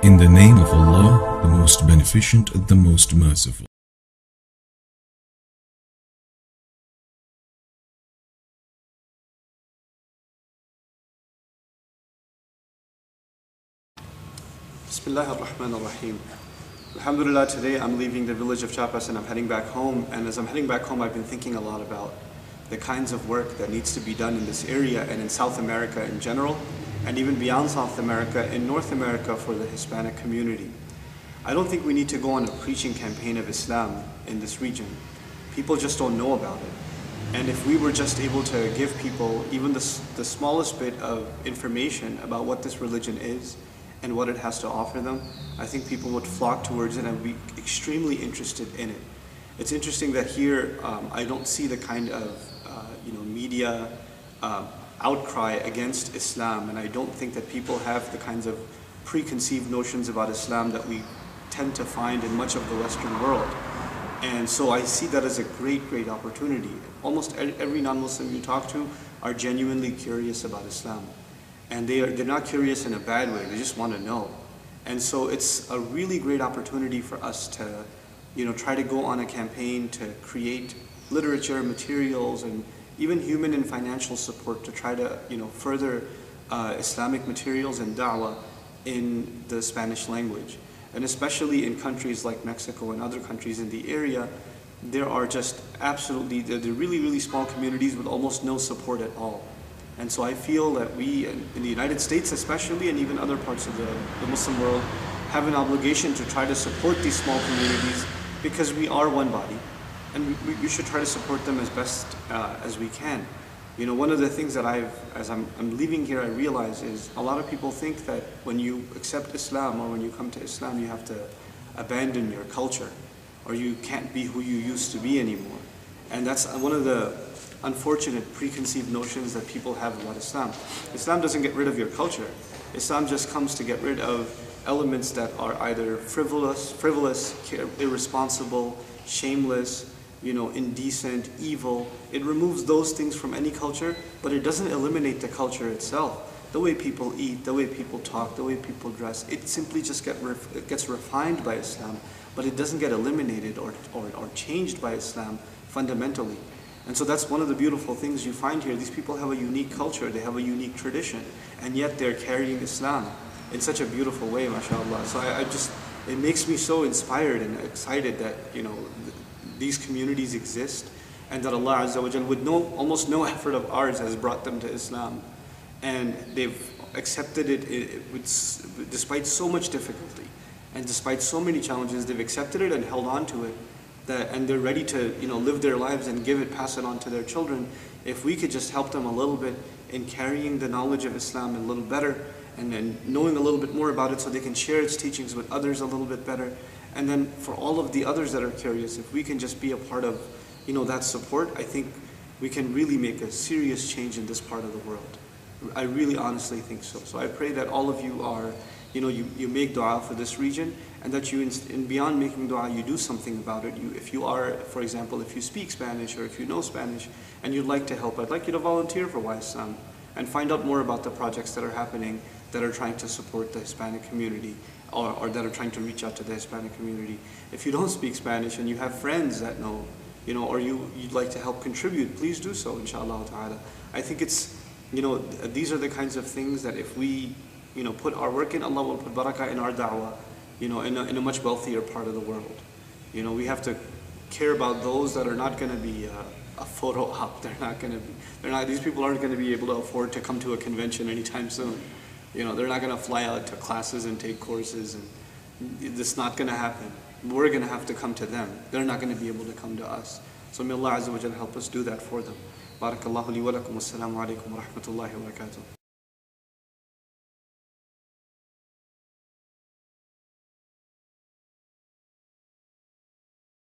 In the name of Allah, the most beneficent, the most merciful. Bismillah ar-Rahman ar-Rahim. Alhamdulillah, today I'm leaving the village of Chiapas and I'm heading back home. And as I'm heading back home, I've been thinking a lot about the kinds of work that needs to be done in this area and in South America in general, and even beyond South America, in North America for the Hispanic community. I don't think we need to go on a preaching campaign of Islam in this region. People just don't know about it. And if we were just able to give people even the smallest bit of information about what this religion is and what it has to offer them, I think people would flock towards it and be extremely interested in it. It's interesting that here I don't see the kind of media outcry against Islam, and I don't think that people have the kinds of preconceived notions about Islam that we tend to find in much of the Western world. And so I see that as a great opportunity. Almost every non-Muslim you talk to are genuinely curious about Islam. And they're not curious in a bad way, they just want to know. And so it's a really great opportunity for us to try to go on a campaign to create literature, materials, and even human and financial support to try to further Islamic materials and Dawah in the Spanish language. And especially in countries like Mexico and other countries in the area, there are just absolutely, they're really small communities with almost no support at all. And so I feel that we, in the United States especially, and even other parts of the Muslim world, have an obligation to try to support these small communities because we are one body. And we should try to support them as best as we can. One of the things that as I'm leaving here, I realize is a lot of people think that when you accept Islam or when you come to Islam, you have to abandon your culture or you can't be who you used to be anymore. And that's one of the unfortunate preconceived notions that people have about Islam. Islam doesn't get rid of your culture. Islam just comes to get rid of elements that are either frivolous, irresponsible, shameless, indecent, evil. It removes those things from any culture, but it doesn't eliminate the culture itself. The way people eat, the way people talk, the way people dress, it simply just gets refined by Islam, but it doesn't get eliminated or changed by Islam fundamentally. And so that's one of the beautiful things you find here. These people have a unique culture, they have a unique tradition, and yet they're carrying Islam in such a beautiful way, mashallah. So it makes me so inspired and excited that these communities exist, and that Allah Azza wa Jal, with almost no effort of ours, has brought them to Islam, and they've accepted it despite so much difficulty and despite so many challenges. They've accepted it and held on to it, and they're ready to live their lives and pass it on to their children. If we could just help them a little bit in carrying the knowledge of Islam a little better, and then knowing a little bit more about it so they can share its teachings with others a little bit better. And then for all of the others that are curious, if we can just be a part of that support, I think we can really make a serious change in this part of the world. I really honestly think so. So I pray that all of you are, you make dua for this region, and that you, beyond making dua, you do something about it. If you are, for example, if you speak Spanish or if you know Spanish and you'd like to help, I'd like you to volunteer for YSM and find out more about the projects that are happening that are trying to support the Hispanic community, or that are trying to reach out to the Hispanic community. If you don't speak Spanish and you have friends that know, or you'd like to help contribute, please do so, inshallah ta'ala. I think it's, these are the kinds of things that if we, put our work in, Allah will put barakah in our da'wah, in a much wealthier part of the world. We have to care about those that are not going to be a photo op. These people aren't going to be able to afford to come to a convention anytime soon. They're not going to fly out to classes and take courses, and it's not going to happen. We're going to have to come to them. They're not going to be able to come to us. So may Allah Azza wa Jalla help us do that for them. Barakallahu li wa lakum. Wassalamu alaikum wa rahmatullahi wa barakatuh.